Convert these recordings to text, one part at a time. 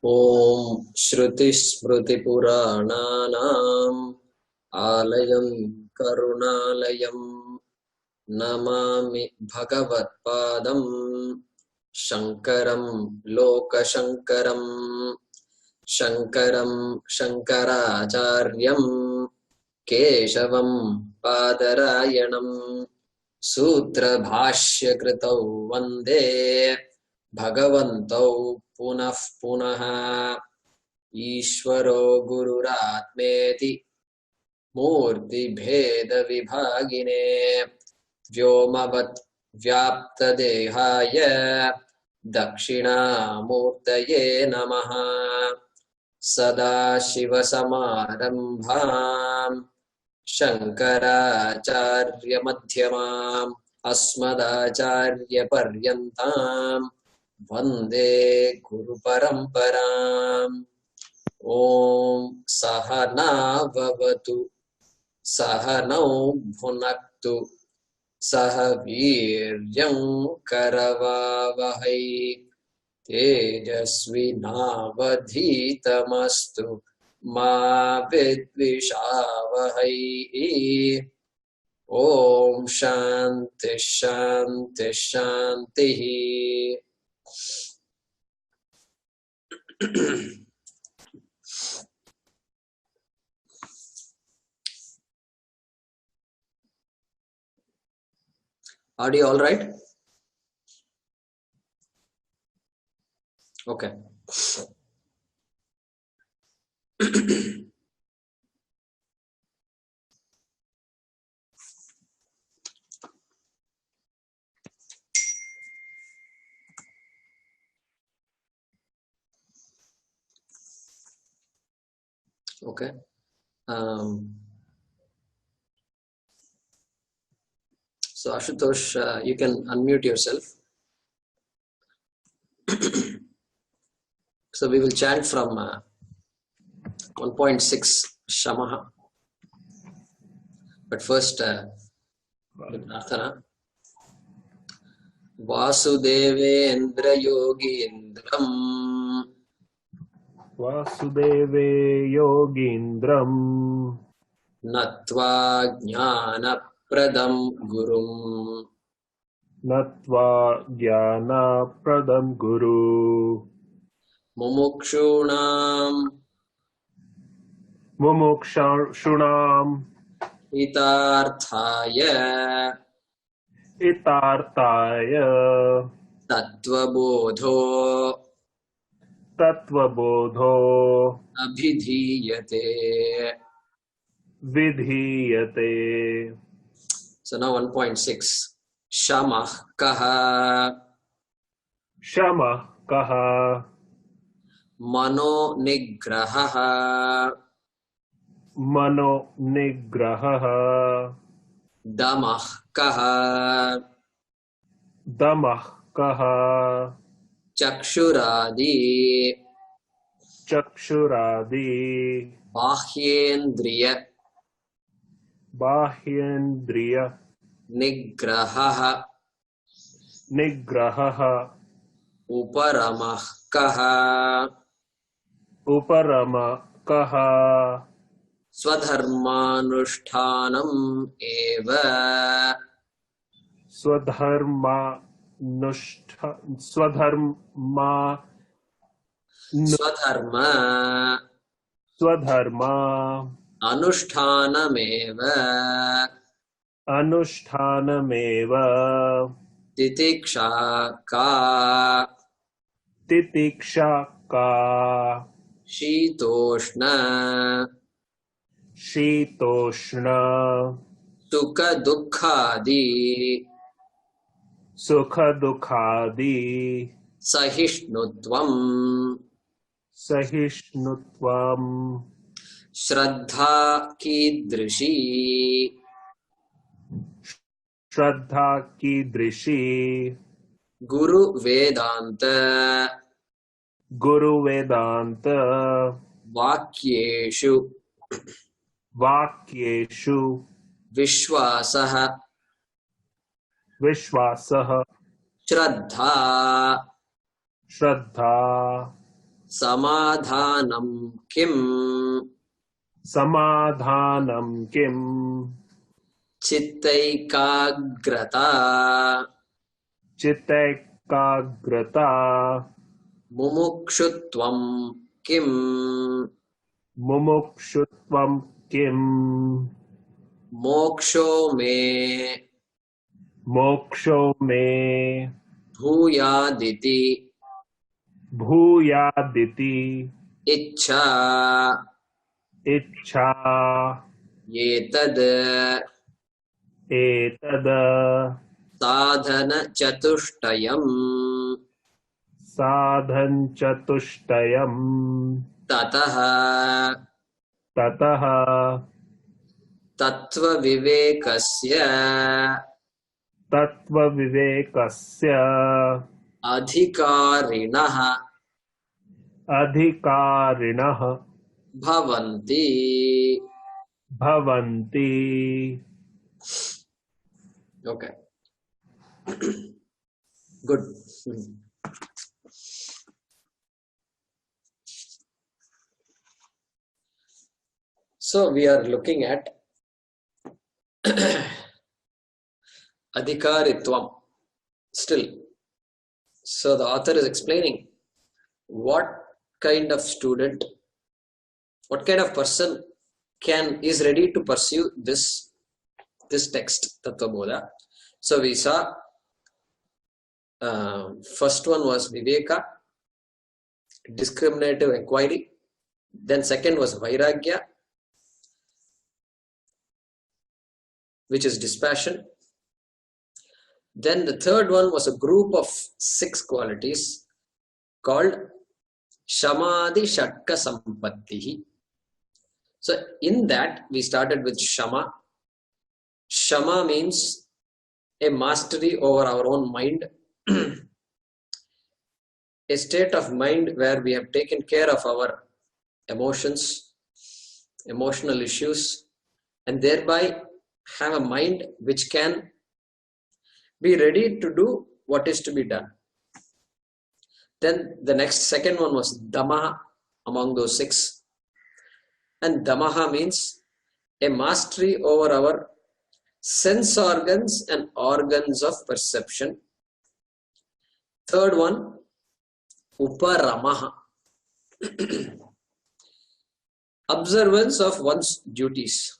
Om Shruti Smriti Purananam Alayam Karunalayam Namami Bhagavatpadam Shankaram Lokashankaram Shankaram Shankaracharyam Keshavam Padarayanam Sutra Bhashya Kritau Vande Bhagavantau Punah Punaha Ishvaro Gururatmeti Murti Bheda Vibhagine Vyomavat Vyapta Dehaya Dakshina Murtaye Namaha Sada Shiva Samarambham Shankaracharya Madhyamam Asmadacharya Paryantam Vande Guru Paramparam. Om Sahana Vavatu Sahanau Bhunaktu Sahaviryam Karavavahai Tejasvi Navadhitamastu Ma Vidvishavahai. Om Shanti Shanti Shanti. Audio all right? Okay. Okay. So Ashutosh, you can unmute yourself. So we will chant from 1.6 Shamaha. But first, Prarthana. Vasudevendra Yogindram Vasudeve Yogindram Natva Jnana Pradam Gurum Natva Jnana Pradam Guru Mumukshunam Itarthaya Itartaya Tattvabodho Abhidhiyate. Vidhiyate. So now 1.6 Shamah Kaha Shama Kaha Mano Nigraha Mano Nigraha Damah Kaha Damah Kaha Chakshuradi Chakshuradi Bahyendriya Bahyendriya Nigraha Nigraha Uparamah Kaha Uparama Kaha Swadharmanushtanam Eva Swadharma Swadharma Anushtanameva Anushtanameva Titiksha Ka Titiksha Ka Shitoshna Shitoshna Sukha Dukkhadi Sukha Dukhadi Sahishnutvam Sahishnutvam Shraddha Kidrishi Shraddha Kidrishi Guru Vedanta Guru Vedanta Vakyeshu Vakyeshu Vishwasaha Vishwasaha Shraddha Shraddha Samadhanam kim? Samadhanam kim? Chittaikagrata. Chittaikagrata. Mumukshutvam kim? Mumukshutvam kim? Moksho me Moksho me bhuyaditi bhuyaditi ichha ichha yetad etada sadhana chatushtayam sadhan chatushtayam tataha tataha tattvavivekasya tattvavivekasya adhikarinah adhikarinah bhavanti. bhavanti. Okay, good. So we are looking at adhikaritvam still. So the author is explaining what kind of student, what kind of person is ready to pursue this text, Tattvabodha. So we saw first one was Viveka, discriminative inquiry. Then second was Vairagya, which is dispassion. Then the third one was a group of 6 qualities called Shamadhi Shatka Sampattihi. So in that we started with Shama. Shama means a mastery over our own mind, a state of mind where we have taken care of our emotions, emotional issues, and thereby have a mind which can be ready to do what is to be done. Then the second one was Damaha among those 6. And Damaha means a mastery over our sense organs and organs of perception. Third one, Uparamaha, observance of one's duties,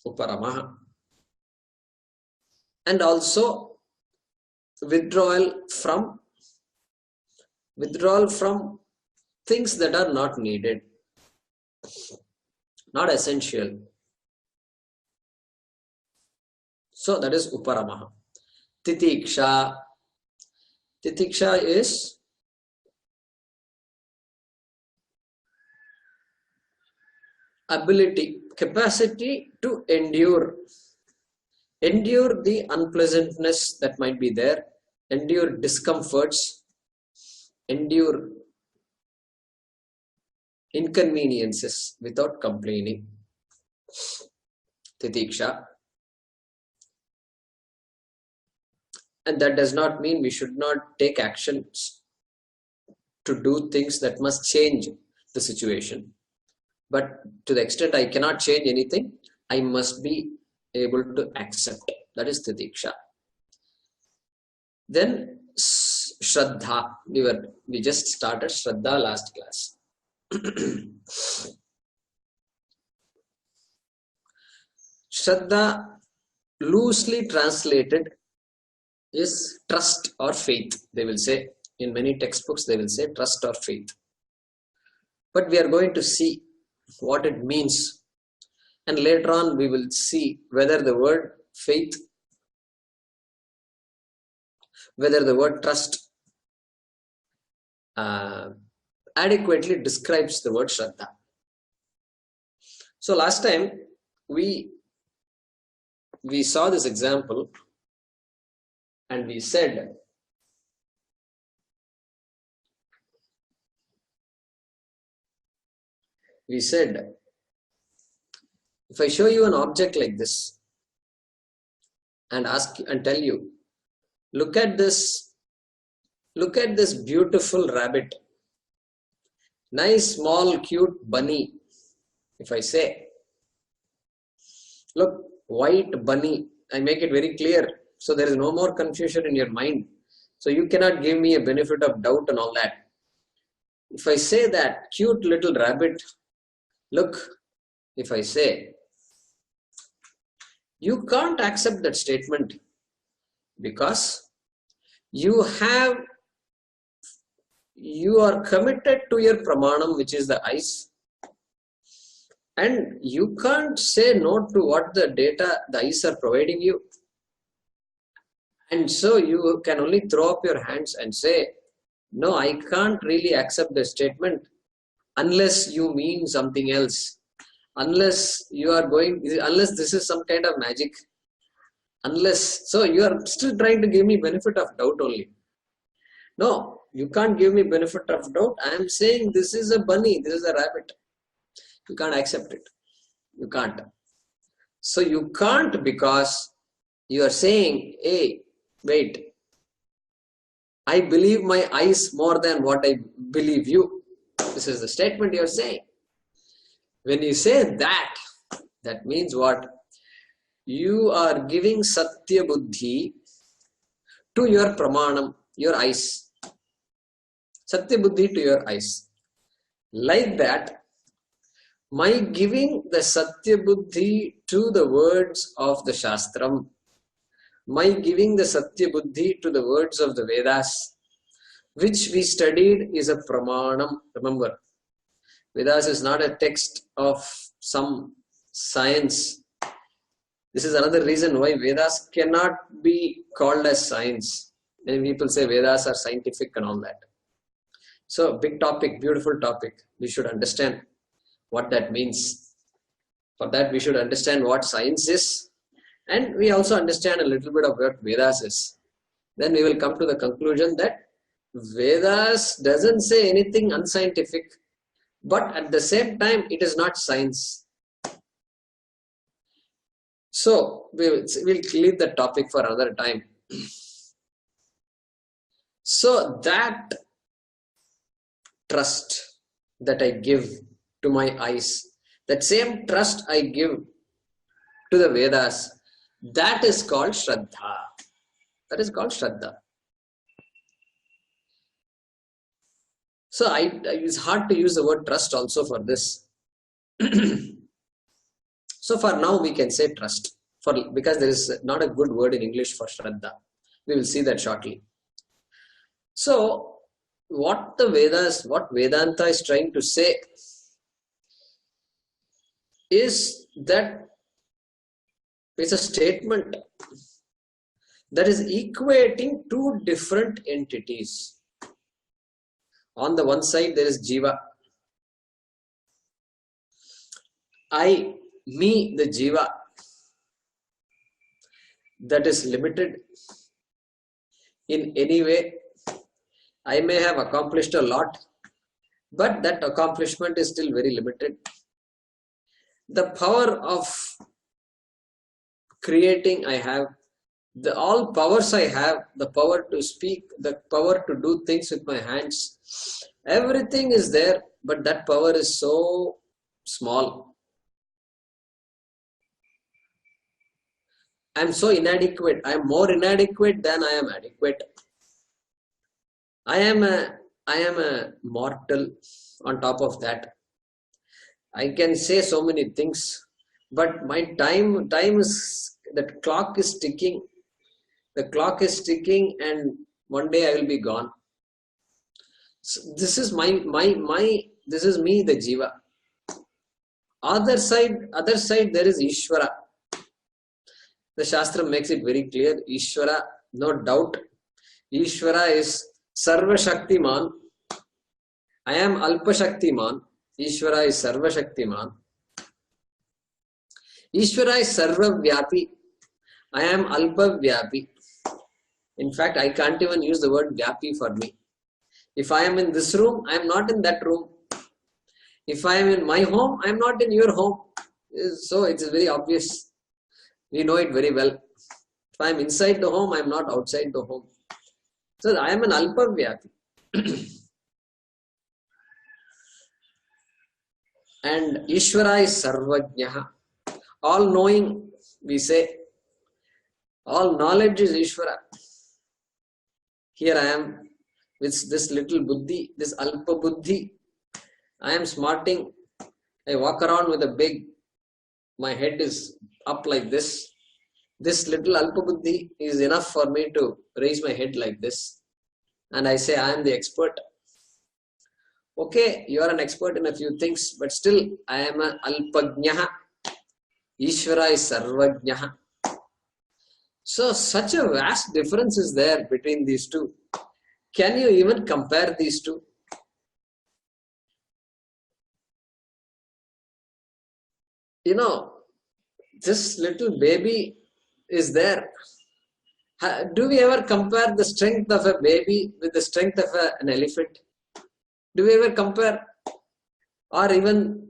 Uparamaha. And also withdrawal from things that are not needed, not essential. So that is Uparamaha. Titiksha. Titiksha is ability, capacity to endure the unpleasantness that might be there, endure discomforts, endure inconveniences without complaining. Titiksha. And that does not mean we should not take actions to do things that must change the situation. But to the extent I cannot change anything, I must be able to accept. That is Titiksha. Then Shraddha. We just started Shraddha last class. Shraddha, loosely translated, is trust or faith. They will say, in many textbooks, they will say trust or faith. But we are going to see what it means. And later on, we will see whether the word faith, whether the word trust adequately describes the word Shraddha. So last time, we saw this example and we said, if I show you an object like this and tell you, look at this beautiful rabbit nice, small, cute bunny. If I say, look, white bunny, I make it very clear. So there is no more confusion in your mind. So you cannot give me a benefit of doubt and all that. If I say that cute little rabbit, look, if I say, you can't accept that statement because you are committed to your pramanam, which is the eyes, and you can't say no to what the data the eyes are providing you. And so you can only throw up your hands and say, no, I can't really accept the statement unless you mean something else. Unless this is some kind of magic. So you are still trying to give me benefit of doubt only. No, you can't give me benefit of doubt. I am saying this is a bunny, this is a rabbit. You can't accept it. You can't. So you can't because you are saying, hey, wait, I believe my eyes more than what I believe you. This is the statement you are saying. When you say that, that means what? You are giving Satya Buddhi to your pramanam, your eyes. Satya Buddhi to your eyes. Like that, my giving the Satya Buddhi to the words of the Shastram, my giving the Satya Buddhi to the words of the Vedas, which we studied, is a pramanam. Remember, Vedas is not a text of some science. This is another reason why Vedas cannot be called as science. Many people say Vedas are scientific and all that. So, big topic, beautiful topic. We should understand what that means. For that, we should understand what science is. And we also understand a little bit of what Vedas is. Then we will come to the conclusion that Vedas doesn't say anything unscientific, but at the same time, it is not science. So, we'll leave the topic for another time. So, that trust that I give to my eyes, that same trust I give to the Vedas, that is called Shraddha. That is called Shraddha. So it's hard to use the word trust also for this. So for now we can say trust, because there is not a good word in English for Shraddha. We will see that shortly. So what Vedanta is trying to say is that it's a statement that is equating two different entities. On the one side, there is Jiva. I, me, the Jiva, that is limited in any way. I may have accomplished a lot, but that accomplishment is still very limited. The power of creating I have, all powers I have, the power to speak, the power to do things with my hands, everything is there, but that power is so small. I am so inadequate. I am more inadequate than I am adequate. I am a mortal. On top of that, I can say so many things, but my time is, that clock is ticking. The clock is ticking, and one day I will be gone. So this is this is me, the Jiva. Other side, there is Ishvara. The Shastra makes it very clear. Ishvara, no doubt. Ishvara is Sarva Shaktiman. I am Alpa Shaktiman. Ishvara is Sarva Shaktiman. Ishvara is Sarva Vyapi. I am Alpa Vyapi. In fact, I can't even use the word Vyapi for me. If I am in this room, I am not in that room. If I am in my home, I am not in your home. So it is very obvious. We know it very well. If I am inside the home, I am not outside the home. So I am an Alpa Vyapi. And Ishvara is Sarvajnaha. All knowing, we say. All knowledge is Ishvara. Here I am with this little buddhi, this alpa buddhi. I am smarting. I walk around with a big, my head is up like this. This little alpa buddhi is enough for me to raise my head like this. And I say, I am the expert. Okay, you are an expert in a few things, but still I am an alpajnaha. Ishvara is sarvajnaha. So such a vast difference is there between these two. Can you even compare these two? You know, this little baby is there. Do we ever compare the strength of a baby with the strength of an elephant? Do we ever compare? Or even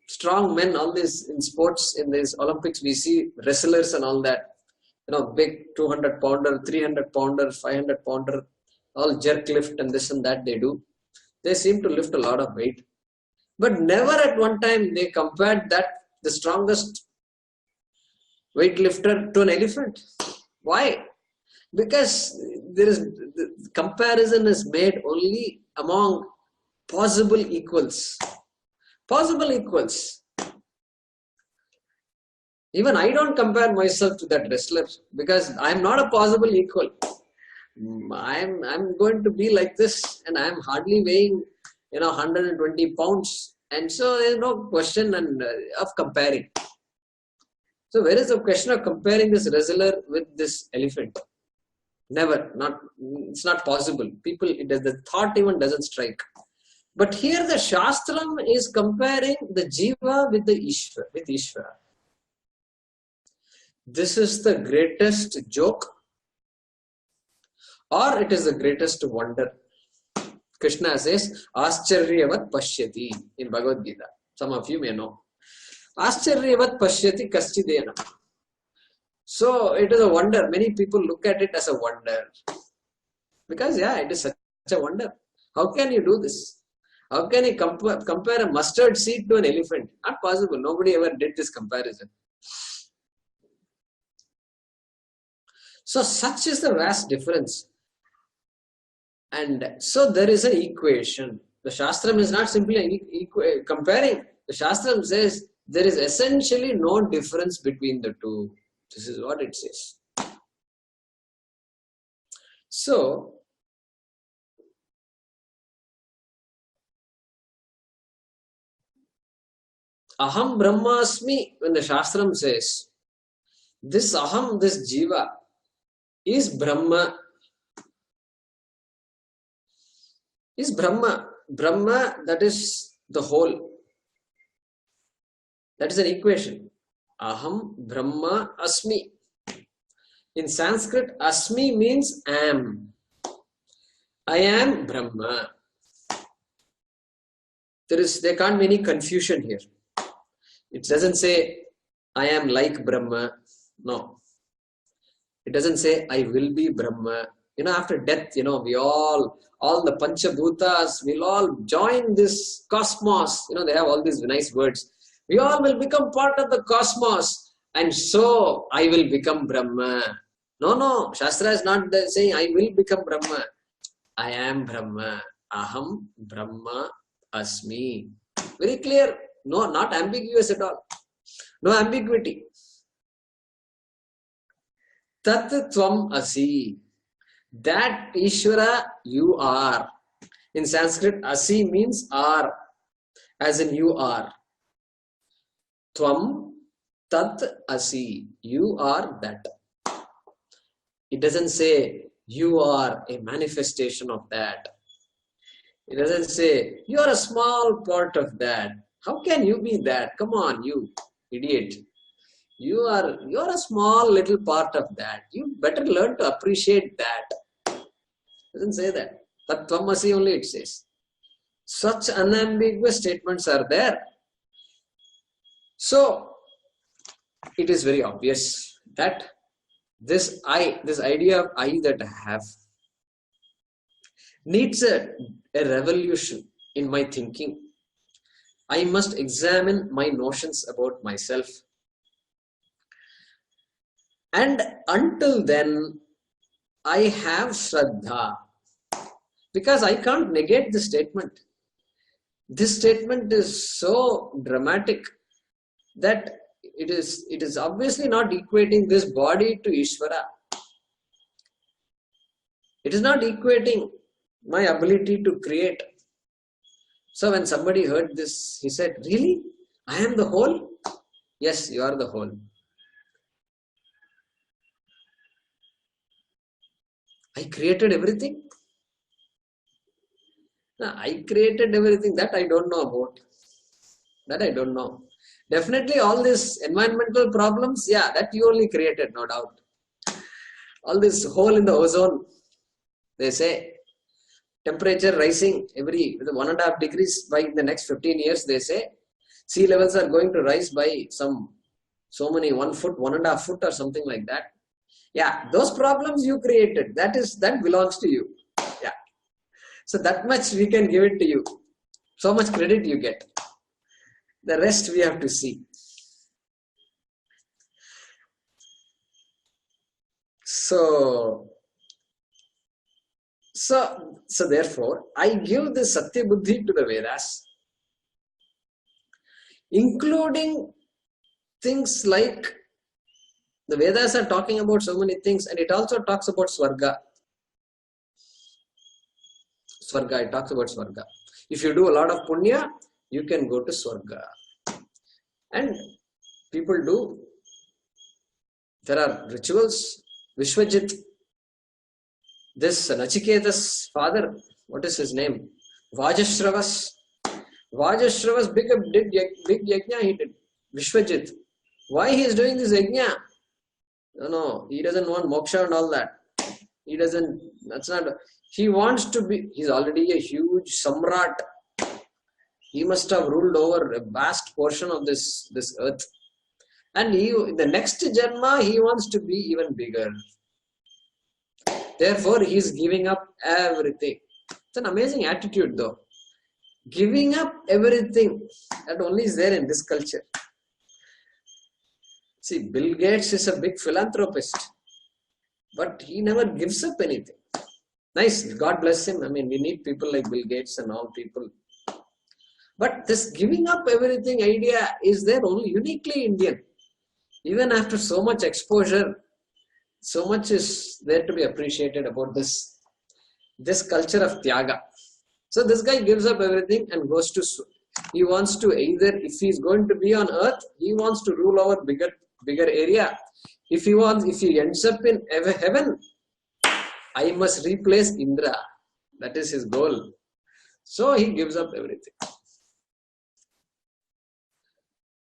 strong men, all this in sports, in these Olympics, we see wrestlers and all that. You know, big 200 pounder, 300 pounder, 500 pounder, all jerk lift and this and that they do. They seem to lift a lot of weight. But never at one time they compared that, the strongest weightlifter, to an elephant. Why? Because there is, the comparison is made only among possible equals. Possible equals. Even I don't compare myself to that wrestler because I'm not a possible equal. I'm going to be like this, and I'm hardly weighing 120 pounds, and so there's no question of comparing. So where is the question of comparing this wrestler with this elephant? Never, it's not possible. People, the thought even doesn't strike. But here the Shastram is comparing the Jiva with the Ishvara. This is the greatest joke, or it is the greatest wonder. Krishna says, Ascharyavat Pashyati in Bhagavad Gita. Some of you may know. Ascharyavat Pashyati Kaschidena. So it is a wonder. Many people look at it as a wonder. Because it is such a wonder. How can you do this? How can you compare a mustard seed to an elephant? Not possible. Nobody ever did this comparison. So such is the vast difference. And so there is an equation. The Shastram is not simply comparing. The Shastram says there is essentially no difference between the two. This is what it says. So, Aham Brahmasmi, when the Shastram says, this Aham, this Jiva, is Brahma. Is Brahma. Brahma, that is the whole. That is an equation. Aham Brahma Asmi. In Sanskrit, Asmi means am. I am Brahma. There can't be any confusion here. It doesn't say I am like Brahma. No. It doesn't say I will be Brahma. After death, we all the Panchabhutas will all join this cosmos. They have all these nice words. We all will become part of the cosmos. And so I will become Brahma. No. Shastra is not saying I will become Brahma. I am Brahma. Aham Brahma Asmi. Very clear. No, not ambiguous at all. No ambiguity. Tattvam Asi. That Ishvara you are. In Sanskrit, Asi means are, as in you are. Tvam Tat Asi. You are that. It doesn't say you are a manifestation of that. It doesn't say you are a small part of that. How can you be that? Come on, you idiot. You are a small little part of that. You better learn to appreciate that. It doesn't say that. Tattvamasi only it says. Such unambiguous statements are there. So, it is very obvious that this idea of I that I have, needs a revolution in my thinking. I must examine my notions about myself. And until then, I have Shraddha. Because I can't negate this statement. This statement is so dramatic that it is obviously not equating this body to Ishvara. It is not equating my ability to create. So when somebody heard this, he said, really? I am the whole? Yes, you are the whole. I created everything? No, I created everything. That I don't know about. That I don't know. Definitely all these environmental problems, yeah, that you only created, no doubt. All this hole in the ozone, they say, temperature rising every 1.5 degrees by the next 15 years, they say. Sea levels are going to rise by so many 1 foot, 1.5 foot or something like that. Yeah, those problems you created, that belongs to you. Yeah. So that much we can give it to you. So much credit you get. The rest we have to see. So therefore, I give the Satya Buddhi to the Vedas, including things like the Vedas are talking about so many things, and it also talks about Swarga. Swarga, it talks about Swarga. If you do a lot of punya, you can go to Swarga. And people do. There are rituals. Vishwajit, this Nachiketa's father, what is his name? Vajashravas. Vajashravas big yajna he did. Vishwajit. Why he is doing this yajna? No, he doesn't want moksha and all that. He doesn't, that's not, he wants to be, he's already a huge samrat. He must have ruled over a vast portion of this earth. And the next Janma, he wants to be even bigger. Therefore, he is giving up everything. It's an amazing attitude though. Giving up everything, that only is there in this culture. See, Bill Gates is a big philanthropist, but he never gives up anything. Nice, God bless him. I mean, we need people like Bill Gates and all people. But this giving up everything idea is there only uniquely Indian. Even after so much exposure, so much is there to be appreciated about this culture of Tyaga. So this guy gives up everything and goes to, he wants to either, if he's going to be on earth, he wants to rule over bigger area. If he ends up in heaven, I must replace Indra. That is his goal. So he gives up everything.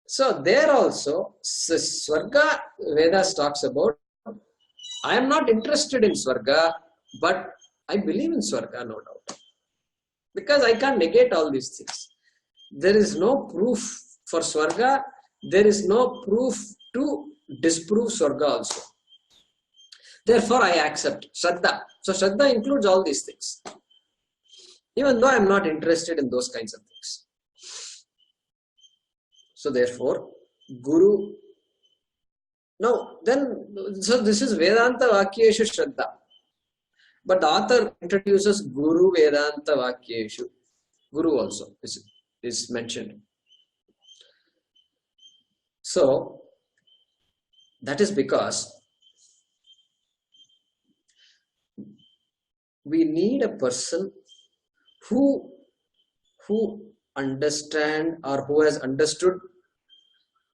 So there also, Swarga Vedas talks about, I am not interested in Swarga, but I believe in Swarga, no doubt. Because I can't negate all these things. There is no proof for Swarga. There is no proof to disprove Swarga also. Therefore, I accept Shraddha. So Shraddha includes all these things. Even though I am not interested in those kinds of things. So therefore, Guru. Now, so this is Vedanta Vakyeshu Shraddha. But the author introduces Guru Vedanta Vakyeshu. Guru also is mentioned. So, that is because we need a person who understand or who has understood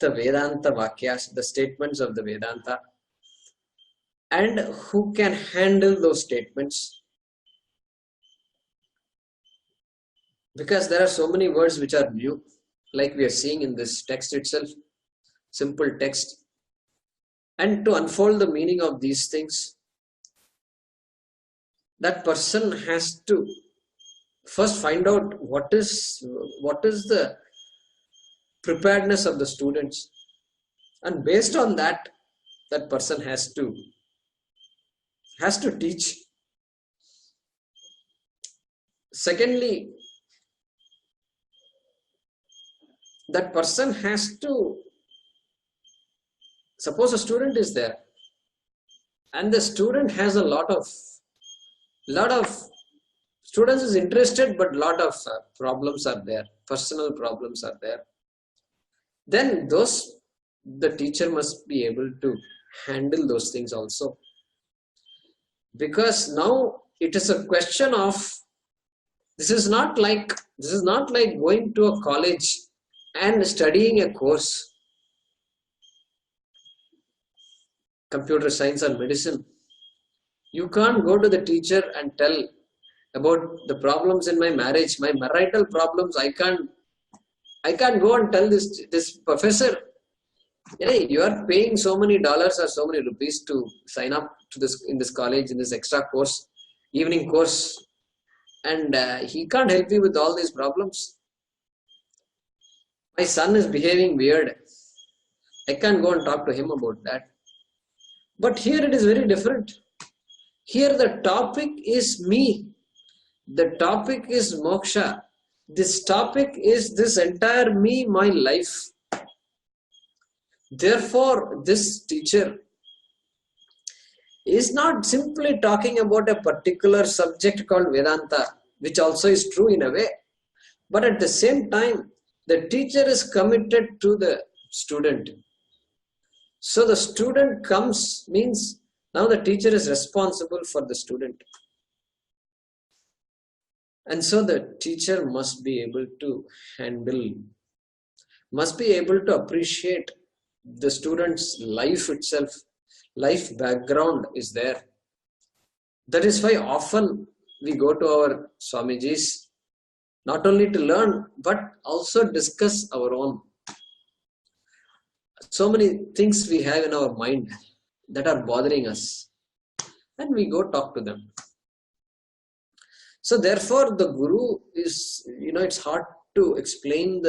the Vedanta Vakyas, the statements of the Vedanta, and who can handle those statements. Because there are so many words which are new, like we are seeing in this text itself, simple text. And to unfold the meaning of these things, that person has to first find out what is the preparedness of the students. And based on that, that person has to teach. Secondly, that person has to, suppose a student is there and the student has a lot of students is interested, but lot of problems are there, personal problems are there, then the teacher must be able to handle those things also, because now it is a question of, this is not like going to a college and studying a course, computer science or medicine. You can't go to the teacher and tell about the problems in my marriage, my marital problems. I can't go and tell this professor, hey, you are paying so many dollars or so many rupees to sign up to this in this college, in this extra course, evening course, and he can't help you with all these problems. My son is behaving weird. I can't go and talk to him about that. But here it is very different. Here the topic is me. The topic is moksha. This topic is this entire me, my life. Therefore, this teacher is not simply talking about a particular subject called Vedanta, which also is true in a way. But at the same time, the teacher is committed to the student. So the student comes, means now the teacher is responsible for the student. And so the teacher must be able to handle, must be able to appreciate the student's life itself. Life background is there. That is why often we go to our Swamijis, not only to learn, but also discuss our own. So many things we have in our mind that are bothering us, and we go talk to them. So therefore the Guru is, it's hard to explain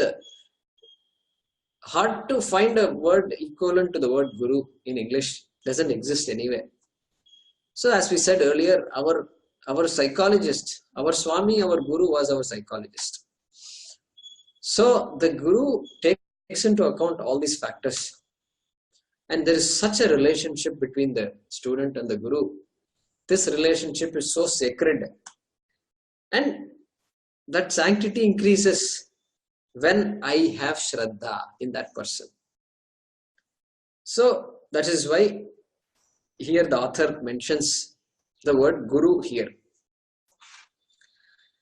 hard to find a word equivalent to the word Guru in English. Doesn't exist anywhere. So as we said earlier, our psychologist, our Swami, our Guru was our psychologist. So the Guru takes into account all these factors. And there is such a relationship between the student and the Guru. This relationship is so sacred. And that sanctity increases when I have Shraddha in that person. So that is why here the author mentions the word Guru here.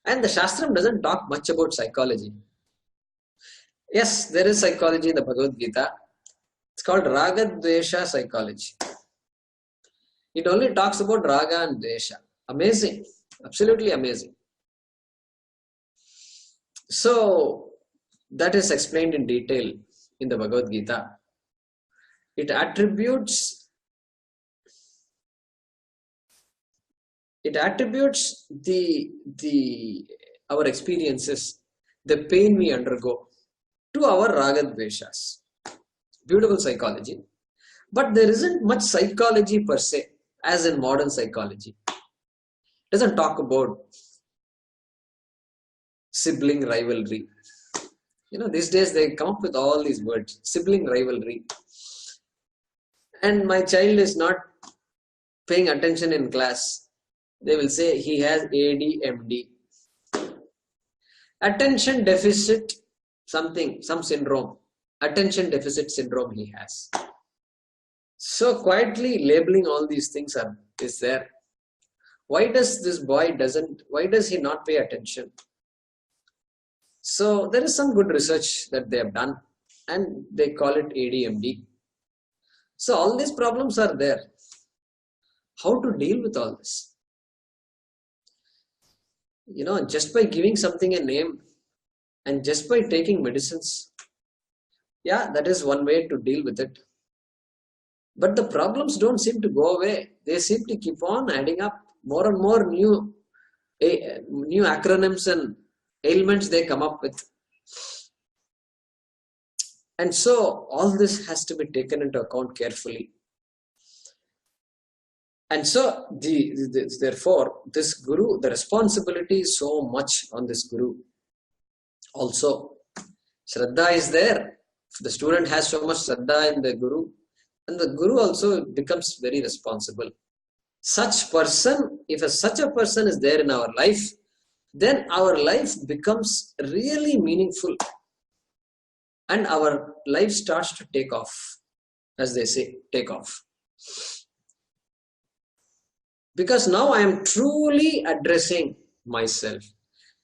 And the Shastram doesn't talk much about psychology. Yes, there is psychology in the Bhagavad Gita. It's called Raga Dvesha psychology. It only talks about Raga and Dvesha. Amazing. Absolutely amazing. So, that is explained in detail in the Bhagavad Gita. It attributes our experiences, the pain we undergo, to our Raga Dveshas. Beautiful psychology. But there isn't much psychology per se, as in modern psychology. It doesn't talk about sibling rivalry. These days they come up with all these words, sibling rivalry. And my child is not paying attention in class. They will say he has ADMD. Attention deficit something, some syndrome. Attention deficit syndrome he has. So quietly labeling all these things is there. Why does this boy why does he not pay attention? So there is some good research that they have done and they call it ADMD. So all these problems are there. How to deal with all this? Just by giving something a name and just by taking medicines, yeah, that is one way to deal with it. But the problems don't seem to go away. They seem to keep on adding up. More and more new acronyms and ailments they come up with. And so all this has to be taken into account carefully. And so therefore this Guru, the responsibility is so much on this Guru also. Shraddha is there. The student has so much Shraddha in the Guru, and the Guru also becomes very responsible. Such person, if such a person is there in our life, then our life becomes really meaningful and our life starts to take off, as they say, take off. Because now I am truly addressing myself.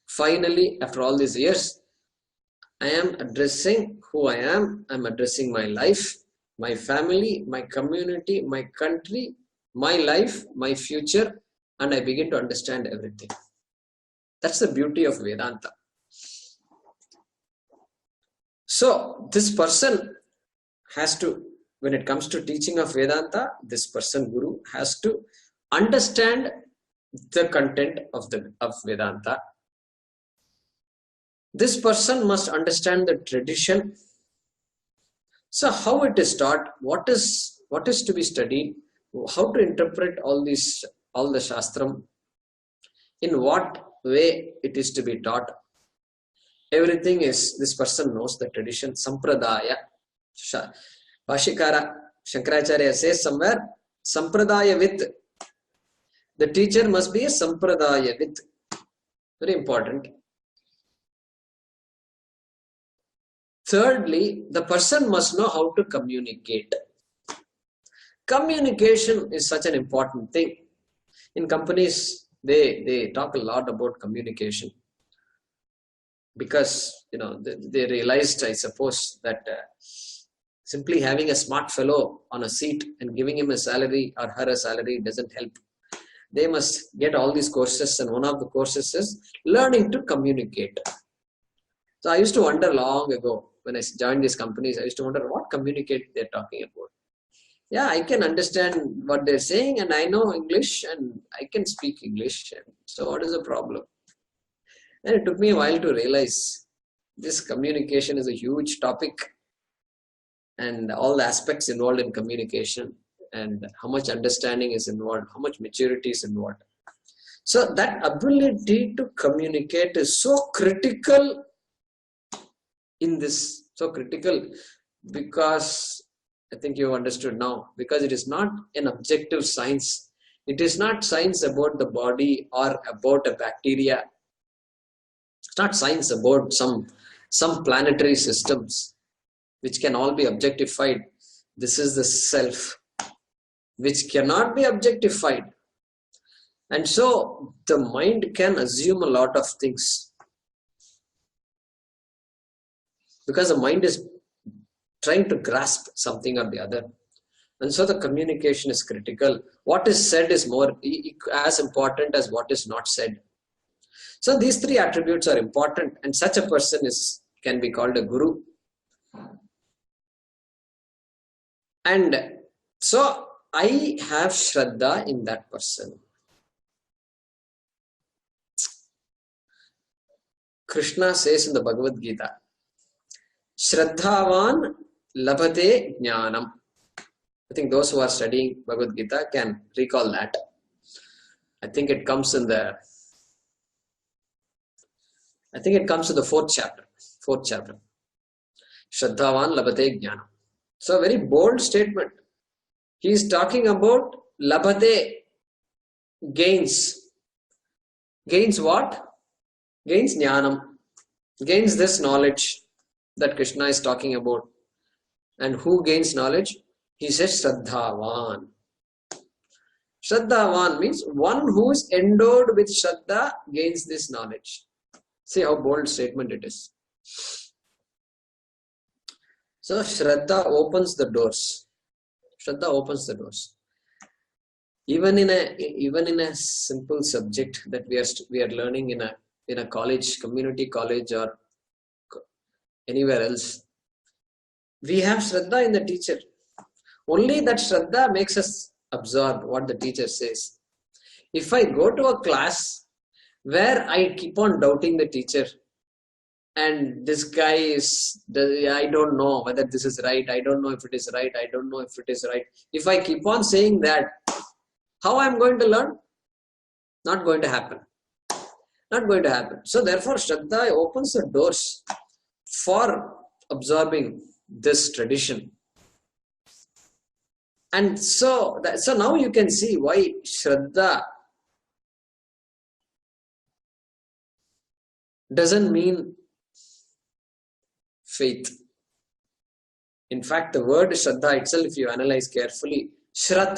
Finally, after all these years, I am addressing who I am. I am addressing my life, my family, my community, my country, my life, my future, and I begin to understand everything. That's the beauty of Vedanta. So this person has to, when it comes to teaching of Vedanta, this person, Guru, has to understand the content of Vedanta. This person must understand the tradition. So how it is taught, what is to be studied, how to interpret all the Shastram, in what way it is to be taught. Everything is, this person knows the tradition, Sampradaya. Bhashikara, Shankaracharya says somewhere, Sampradaya with. The teacher must be a Sampradaya with. Very important. Thirdly, the person must know how to communicate. Communication is such an important thing. In companies, they talk a lot about communication. Because, they realized, I suppose, that simply having a smart fellow on a seat and giving him a salary or her a salary doesn't help. They must get all these courses, and one of the courses is learning to communicate. So I used to wonder long ago, when I joined these companies, I used to wonder what communicate they're talking about. Yeah, I can understand what they're saying, and I know English, and I can speak English. So what is the problem? And it took me a while to realize this communication is a huge topic, and all the aspects involved in communication, and how much understanding is involved, how much maturity is involved. So that ability to communicate is so critical in this, so critical, because I think you have understood now, because it is not an objective science. It is not science about the body or about a bacteria. It's not science about some planetary systems which can all be objectified. This is the self which cannot be objectified. And so the mind can assume a lot of things, because the mind is trying to grasp something or the other. And so the communication is critical. What is said is more as important as what is not said. So these three attributes are important, and such a person can be called a Guru. And so I have Shraddha in that person. Krishna says in the Bhagavad Gita, Shraddhavan labhate jnanam. I think those who are studying Bhagavad Gita can recall that. I think it comes in the fourth chapter. Shraddhavan labhate jnanam. So a very bold statement. He is talking about labhate, gains. Gains what? Gains jnanam. Gains this knowledge that Krishna is talking about. And who gains knowledge? He says Shraddhavan. Shraddhavan means one who is endowed with Shraddha gains this knowledge. See how bold statement it is. So Shraddha opens the doors. Shraddha opens the doors. Even in a simple subject that we are learning in a college, community college, or anywhere else, we have Shraddha in the teacher. Only that Shraddha makes us absorb what the teacher says. If I go to a class where I keep on doubting the teacher, and this guy I don't know whether this is right, I don't know if it is right, I don't know if it is right. If I keep on saying that, how I am going to learn? Not going to happen. Not going to happen. So therefore, Shraddha opens the doors for absorbing this tradition. And so now you can see why Shraddha doesn't mean faith. In fact, the word Shraddha itself, if you analyze carefully, Shrat,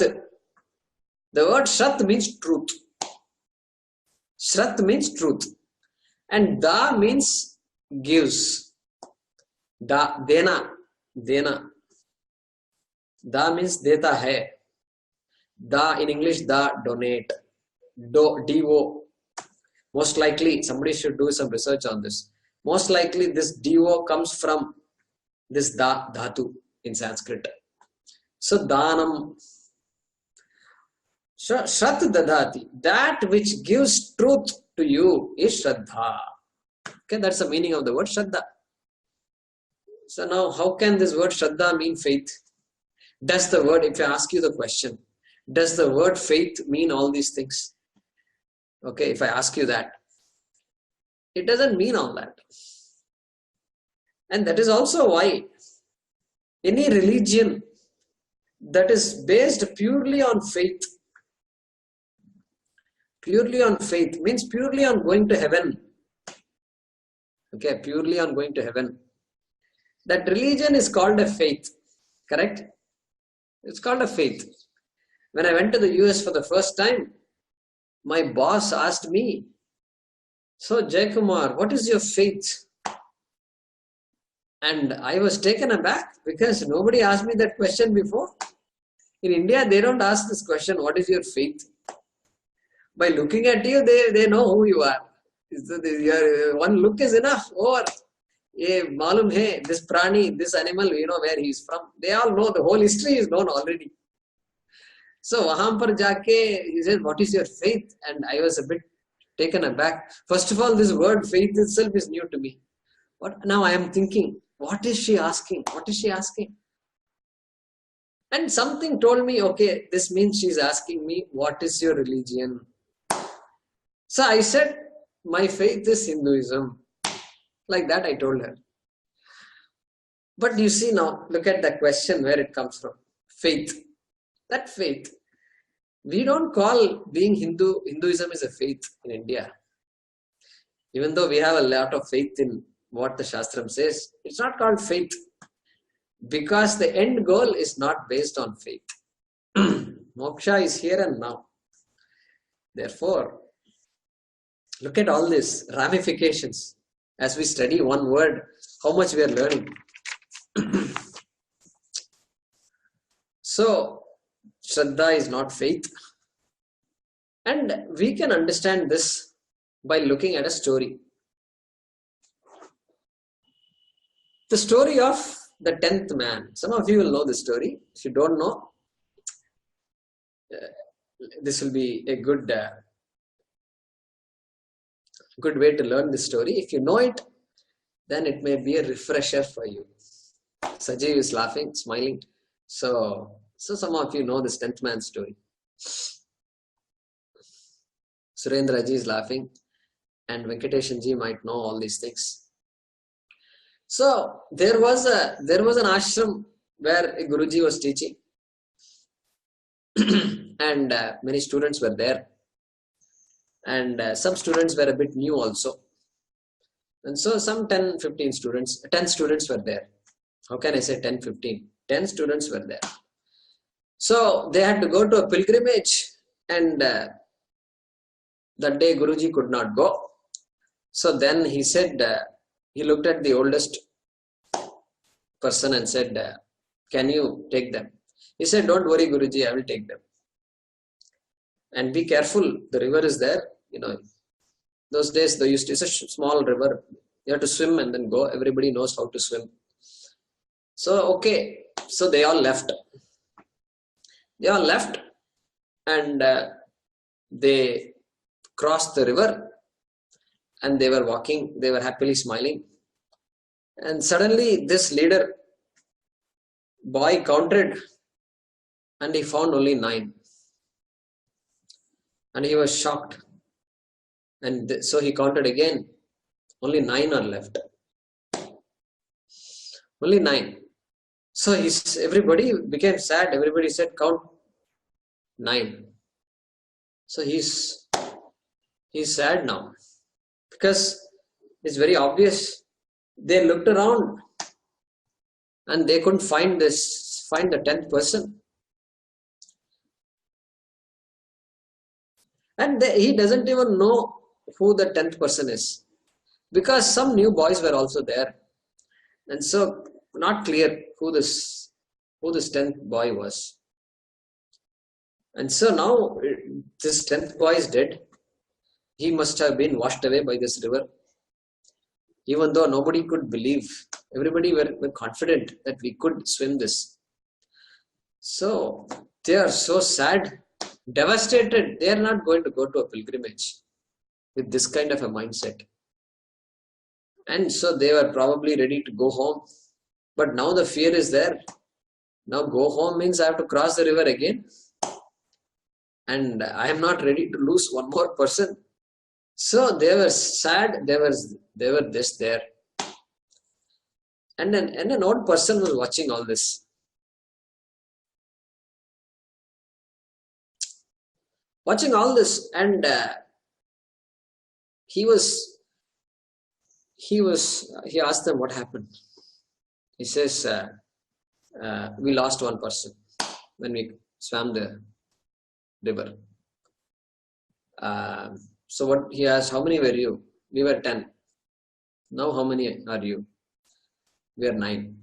the word Shrat means truth. Shrat means truth. And Da means gives. Da, dena. Da means deta hai. Da in English, da, donate. Do. Most likely, somebody should do some research on this. Most likely, this do comes from this da, dhatu in Sanskrit. So, danam. Shrat dadhati. That which gives truth to you is Shraddha. Okay, that's the meaning of the word Shraddha. So now, how can this word Shraddha mean faith? Does the word, if I ask you the question, does the word faith mean all these things? Okay, if I ask you that, it doesn't mean all that. And that is also why any religion that is based purely on faith means purely on going to heaven. Okay, purely on going to heaven. That religion is called a faith, correct? It's called a faith. When I went to the US for the first time, my boss asked me, so Jayakumar, what is your faith? And I was taken aback because nobody asked me that question before. In India, they don't ask this question, what is your faith? By looking at you, they know who you are. One look is enough. Or, malum hai, this prani, this animal, we know where he is from. They all know, the whole history is known already. So, wahan par jaake, he said, what is your faith? And I was a bit taken aback. First of all, this word faith itself is new to me. Now I am thinking, what is she asking? What is she asking? And something told me, okay, this means she's asking me, what is your religion? So I said, my faith is Hinduism. Like that I told her. But you see now, look at the question where it comes from. Faith. That faith. We don't call being Hinduism is a faith in India. Even though we have a lot of faith in what the Shastram says, it's not called faith. Because the end goal is not based on faith. Moksha is here and now. Therefore, look at all these ramifications. As we study one word, how much we are learning. So, Shraddha is not faith. And we can understand this by looking at a story. The story of the 10th man. Some of you will know this story. If you don't know, this will be a good way to learn this story. If you know it, then it may be a refresher for you. Sajeev is laughing, smiling. So some of you know this 10th man story. Surendra ji is laughing, and Venkateshan ji might know all these things. So there was an ashram where a Guruji was teaching, and many students were there, and some students were a bit new also, and so some 10 students were there. How can I say 10, 15? 10 students were there. So they had to go to a pilgrimage, and that day Guruji could not go. So then he said, he looked at the oldest person and said, can you take them? He said, don't worry Guruji, I will take them. And be careful, the river is there. You know, those days it's a small river. You have to swim and then go. Everybody knows how to swim. So, okay. So they all left. And they crossed the river, and they were walking. They were happily smiling. And suddenly this leader boy counted, and he found only 9. And he was shocked. And so he counted again. Only 9 are left. Only 9. So everybody became sad. Everybody said, count 9. So he's sad now because it's very obvious. They looked around and they couldn't find the 10th person. And he doesn't even know who the 10th person is, because some new boys were also there. And so not clear who this 10th boy was. And so now this 10th boy is dead. He must have been washed away by this river. Even though nobody could believe, everybody were confident that we could swim this. So they are so sad, devastated. They are not going to go to a pilgrimage with this kind of a mindset. And so they were probably ready to go home. But now the fear is there. Now go home means I have to cross the river again. And I am not ready to lose one more person. So they were sad. They were just there. And an old person was watching all this. Watching all this, and he asked them what happened. He says, we lost one person when we swam the river. So what he asked, how many were you? We were 10. Now how many are you? We are 9.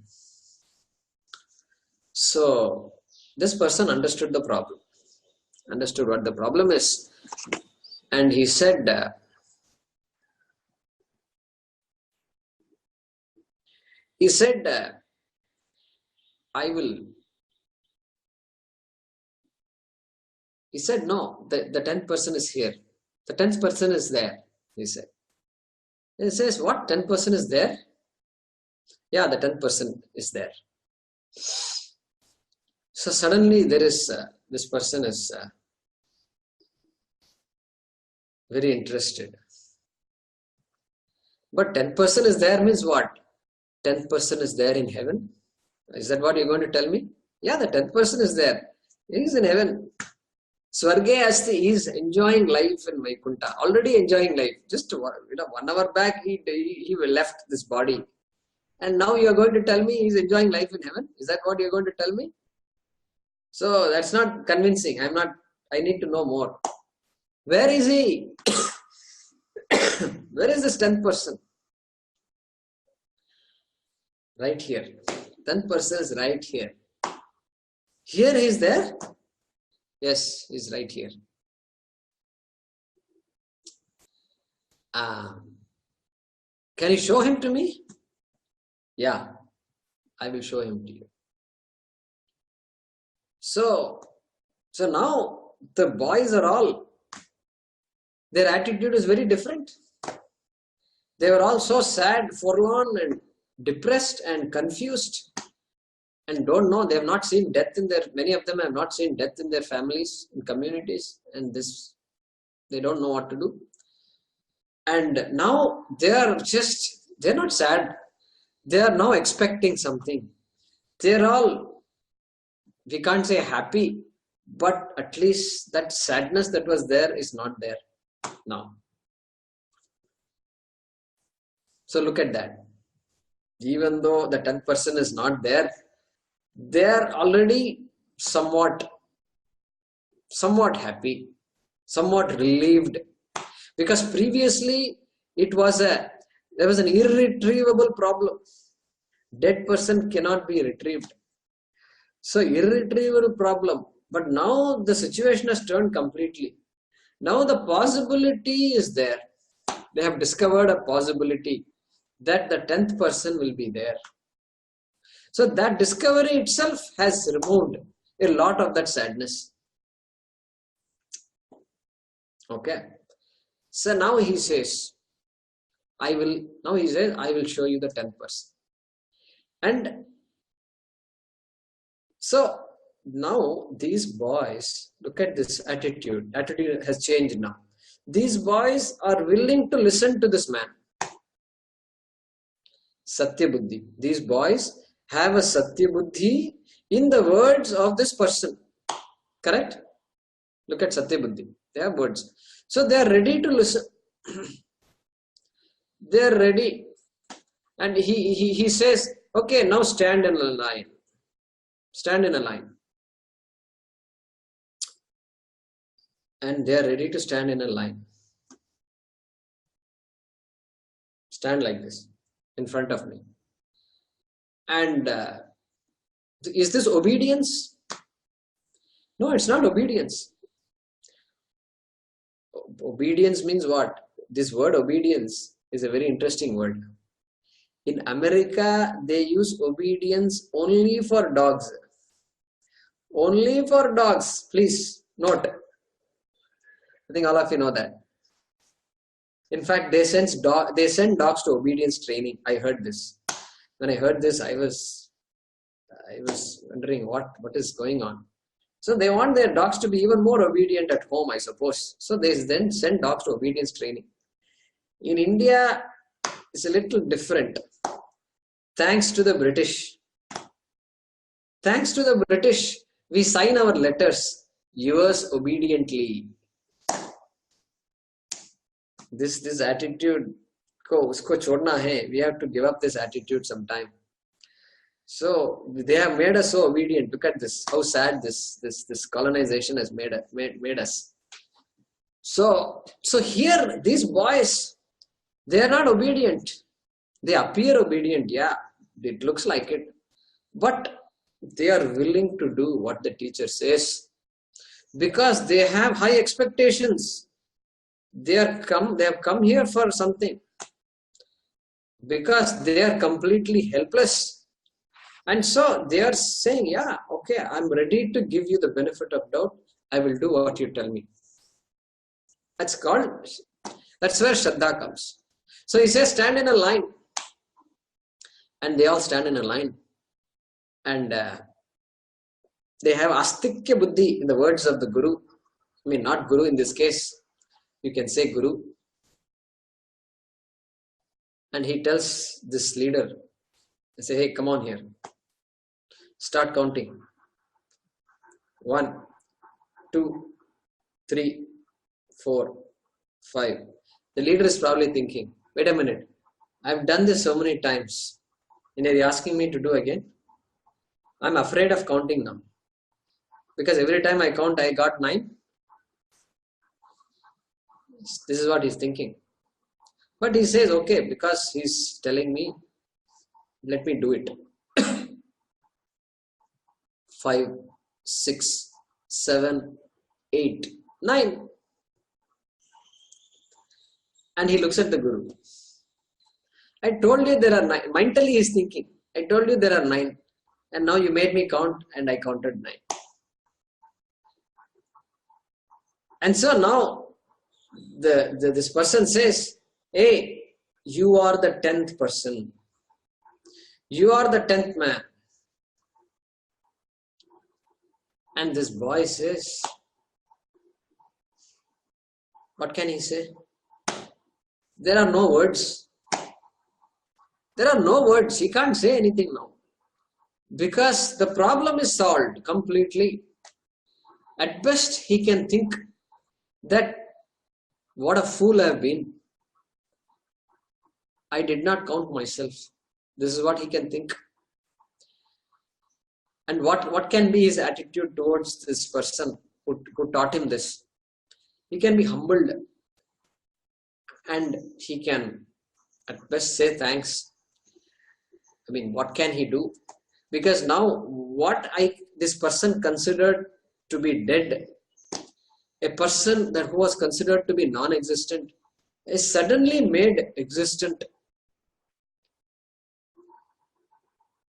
So this person understood the problem, understood what the problem is. And he said, I will. He said, no, the 10th person is here. The 10th person is there, he said. And he says, what? 10th person is there? Yeah, the 10th person is there. So suddenly there is, this person is very interested. But 10th person is there means what? 10th person is there in heaven? Is that what you're going to tell me? Yeah, the 10th person is there. He is in heaven. Swarge Asti, he is enjoying life in Vaikunta. Already enjoying life. Just 1 hour back, he left this body. And now you are going to tell me he is enjoying life in heaven? Is that what you are going to tell me? So that's not convincing. I need to know more. Where is he? Where is this 10th person? Right here. 10th person is right here. Here he is there? Yes, he is right here. Can you show him to me? Yeah, I will show him to you. So now the boys are all, their attitude is very different. They were all so sad, forlorn and depressed and confused and don't know. They have not seen death many of them have not seen death in their families and communities, and they don't know what to do. And now they're not sad. They are now expecting something. They're all, we can't say happy, but at least that sadness that was there is not there now. So look at that. Even though the 10th person is not there, they are already somewhat happy, somewhat relieved, because previously there was an irretrievable problem. Dead person cannot be retrieved. So irretrievable problem. But now the situation has turned completely. Now the possibility is there. They have discovered a possibility that the 10th person will be there. So that discovery itself has removed a lot of that sadness. Okay. So now he says, I will show you the 10th person. And so now these boys, look at this attitude. Attitude has changed now. These boys are willing to listen to this man. Satya Buddhi. These boys have a Satya Buddhi in the words of this person. Correct? Look at Satya Buddhi. They have words. So they are ready to listen. They are ready. And he says, okay, now stand in a line. Stand in a line. And they are ready to stand in a line. Stand like this in front of me. And is this obedience? No, it's not obedience. Obedience means what? This word obedience is a very interesting word. In America, they use obedience only for dogs. Only for dogs. Please note. I think all of you know that. In fact, they send dogs to obedience training. I heard this. When I heard this, I was wondering what is going on. So they want their dogs to be even more obedient at home, I suppose. So they then send dogs to obedience training. In India, it's a little different. Thanks to the British. Thanks to the British, we sign our letters, yours obediently. This attitude, usko chodna hai. We have to give up this attitude sometime. So they have made us so obedient. Look at this, how sad this colonization has made us. So here, these boys, they are not obedient. They appear obedient, yeah, it looks like it. But they are willing to do what the teacher says because they have high expectations. They have come here for something because they are completely helpless. And so they are saying, yeah, okay, I'm ready to give you the benefit of doubt. I will do what you tell me. That's where Shraddha comes. So he says, stand in a line. And they all stand in a line. And they have astikya buddhi in the words of the Guru. I mean, not Guru in this case. You can say Guru. And he tells this leader, I say, hey, come on here. Start counting. 1, 2, 3, 4, 5. The leader is probably thinking, wait a minute. I've done this so many times. And are you asking me to do again? I'm afraid of counting now. Because every time I count, I got 9. This is what he's thinking. But he says, okay, because he's telling me, let me do it. 5, 6, 7, 8, 9. And he looks at the Guru. I told you there are 9. Mentally he's thinking, I told you there are 9. And now you made me count and I counted 9. And so now this person says, hey, you are the 10th person. You are the 10th man. And this boy says, what can he say? There are no words. There are no words. He can't say anything now. Because the problem is solved completely. At best, he can think that what a fool I have been. I did not count myself. This is what he can think. And what can be his attitude towards this person who taught him this? He can be humbled. And he can at best say thanks. I mean, what can he do? Because now this person considered to be dead, a person who was considered to be non-existent, is suddenly made existent.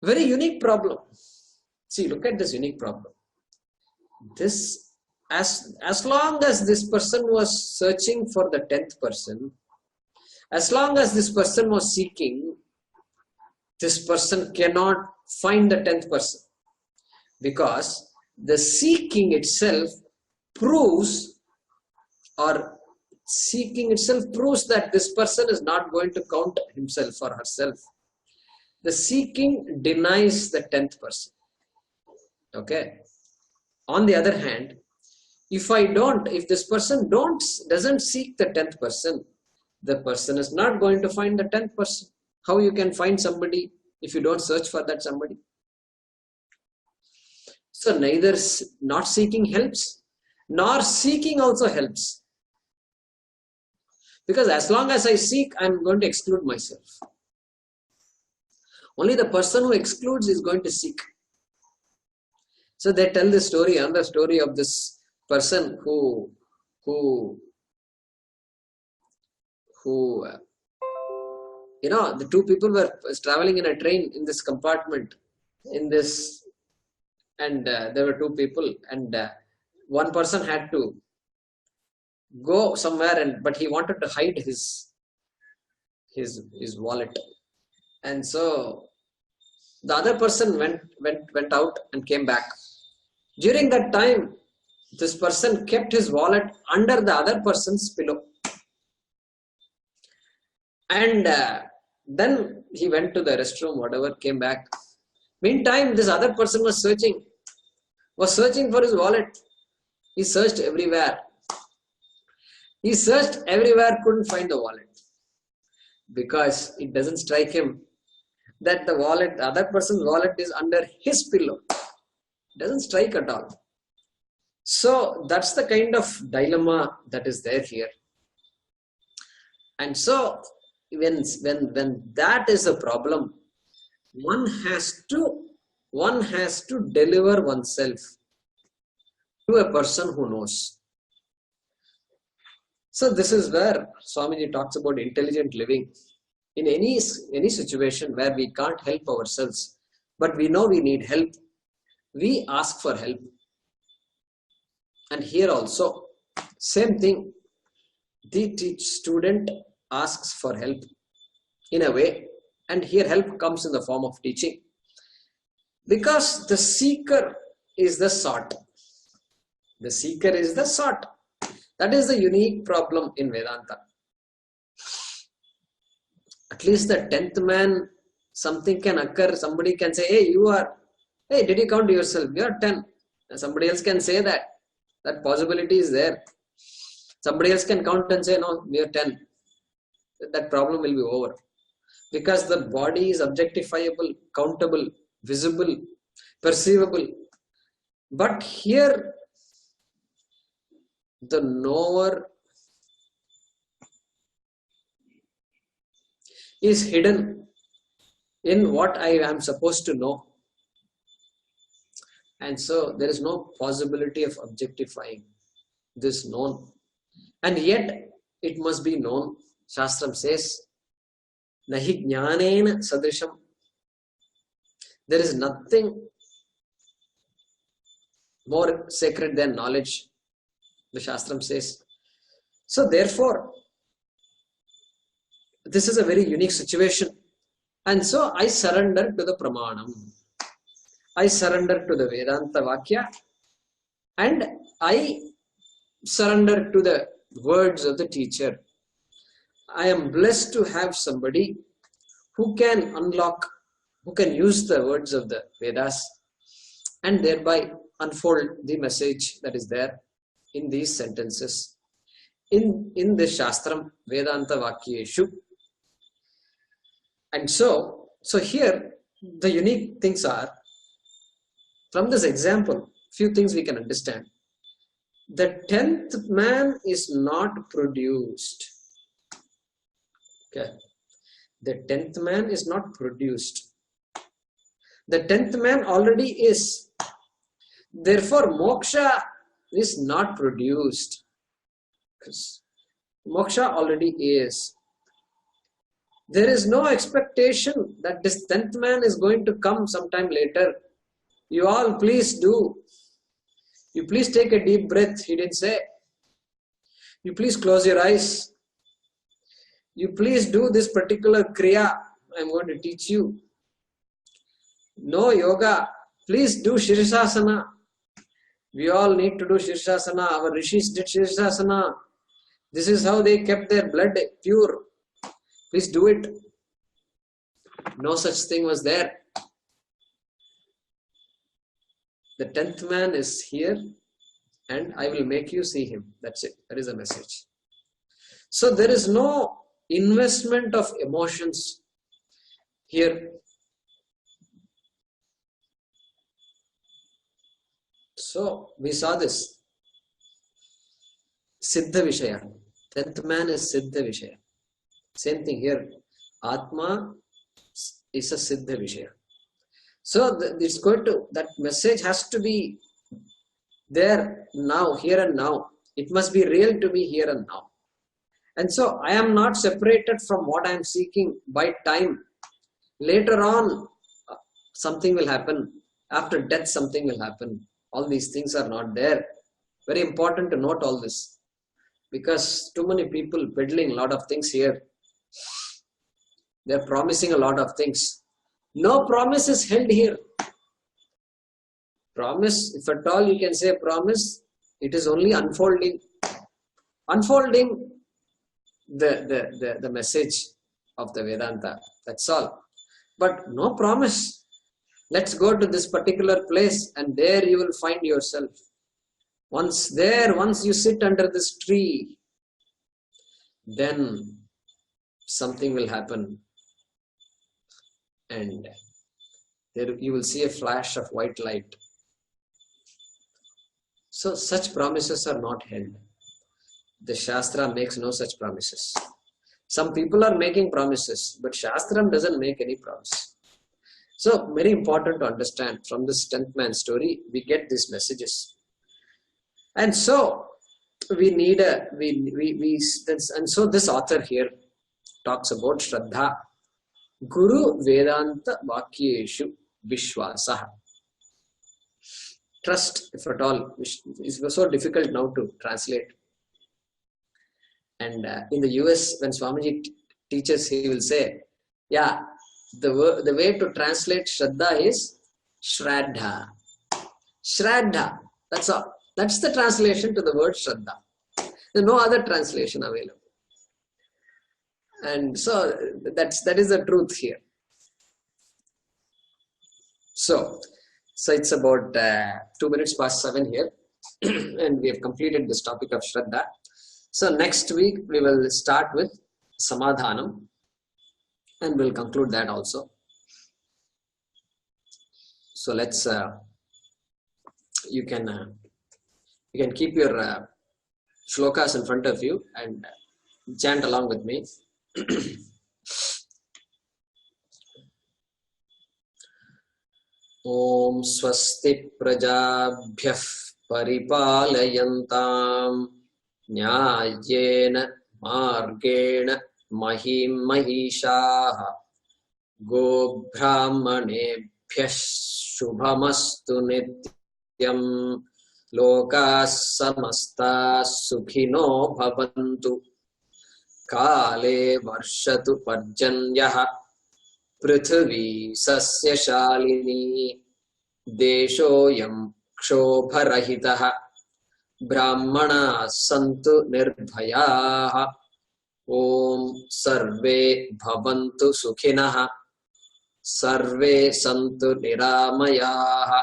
Very unique problem. See, look at this unique problem. This, as long as this person was searching for the 10th person, as long as this person was seeking, this person cannot find the 10th person. Because the seeking itself proves that this person is not going to count himself or herself. The seeking denies the 10th person. Okay. On the other hand, if this person doesn't seek the 10th person, the person is not going to find the 10th person. How you can find somebody if you don't search for that somebody? So neither not seeking helps, nor seeking also helps. Because as long as I seek, I'm going to exclude myself. Only the person who excludes is going to seek. So they tell the story, another story of this person who the two people were traveling in a train in this compartment, and there were two people, and one person had to go somewhere, but he wanted to hide his wallet, and so the other person went out and came back. During that time, this person kept his wallet under the other person's pillow, and then he went to the restroom, whatever, came back. Meantime, this other person was searching for his wallet. He searched everywhere. Couldn't find the wallet, because it doesn't strike him that the other person's wallet is under his pillow. It doesn't strike at all. So that's the kind of dilemma that is there here. And so when that is a problem, one has to deliver oneself to a person who knows. So this is where Swamiji talks about intelligent living. In any situation where we can't help ourselves, but we know we need help, we ask for help. And here also, same thing. The student asks for help in a way, and here help comes in the form of teaching. Because the seeker is the sought. The seeker is the sought. That is the unique problem in Vedanta. At least the 10th man, something can occur. Somebody can say, hey, did you count yourself? You are 10. And somebody else can say that. That possibility is there. Somebody else can count and say, no, we are 10. That problem will be over. Because the body is objectifiable, countable, visible, perceivable. But here, the knower is hidden in what I am supposed to know. And so there is no possibility of objectifying this known. And yet it must be known. Shastram says, Nahi jnanena sadrisham. There is nothing more sacred than knowledge, the Shastram says. So therefore, this is a very unique situation. And so I surrender to the Pramanam. I surrender to the Vedanta Vakya. And I surrender to the words of the teacher. I am blessed to have somebody who can unlock, who can use the words of the Vedas and thereby unfold the message that is there in these sentences. In the Shastram, Vedanta Vakyeshu. And so here the unique things are, from this example, few things we can understand. The 10th man is not produced. Okay. The 10th man is not produced. The 10th man already is. Therefore, moksha is not produced. Because moksha already is. There is no expectation that this 10th man is going to come sometime later. You all please do. You please take a deep breath, he didn't say. You please close your eyes. You please do this particular kriya I am going to teach you. No yoga. Please do Shirshasana. We all need to do Shirshasana. Our rishis did Shirshasana. This is how they kept their blood pure. Please do it. No such thing was there. The 10th man is here and I will make you see him. That's it. That is the message. So there is no investment of emotions here. So we saw this. Siddha Vishaya. 10th man is Siddha Vishaya. Same thing here. Atma is a Siddha Vishaya. So it's going to, that message has to be there now, here and now. It must be real to me here and now. And so I am not separated from what I am seeking by time. Later on, something will happen. After death, something will happen. All these things are not there. Very important to note all this. Because too many people peddling a lot of things here. They are promising a lot of things. No promise is held here. Promise, if at all you can say promise, it is only unfolding. Unfolding the message of the Vedanta. That's all. But no promise. Let's go to this particular place and there you will find yourself. Once you sit under this tree, then something will happen. And there you will see a flash of white light. So such promises are not held. The Shastra makes no such promises. Some people are making promises, but Shastra doesn't make any promise. So very important to understand from this 10th man story, we get these messages. And so we need and so this author here talks about Shraddha. Guru Vedanta Vakyeshu Vishwasaha. Trust, if at all, is so difficult now to translate. And in the US, when Swamiji teaches, he will say, yeah, the way to translate Shraddha is Shraddha. Shraddha. That's all. That's the translation to the word Shraddha. There's no other translation available. And so that is the truth here. So it's about 2 minutes past 7 here. And we have completed this topic of Shraddha. So next week we will start with Samadhanam. And we'll conclude that also. So let's, you can keep your shlokas in front of you and chant along with me. Om Swasti Prajabhyah Paripalayantam Nyayena Margena Mahim Mahishaha Go Brahmanebhyah Shubhamastu Nityam Lokas Samasta Sukhino Bhavantu Kale Varshatu Parjanyaha Prithvi Sasya Shalini Deshoyam Kshobarahitaha Brahmana Santu Nirbhayaha Om Sarve Bhavantu Sukhinaha Sarve Santu Niramayaha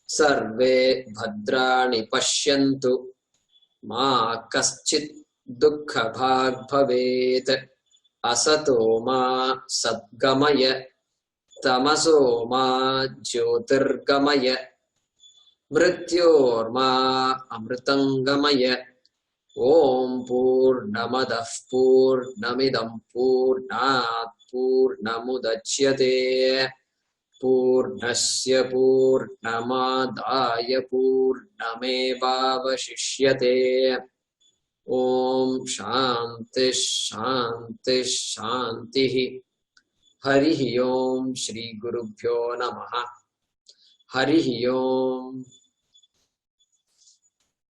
Sarve Bhadrani Pashyantu Ma Kaschit Dukkha Bhag Bhavet Asato Ma Satgamaya Tamaso Ma Jyotirgamaya Mrityor Ma Amritangamaya Om Purnamadah Purnamidam Purnat Purnamudachyate Purnasya Purnamadaya Purnamevavashishyate Om Shanti Shanti Shanti Harihi Om Shri Gurubhyo Namaha Harihi Om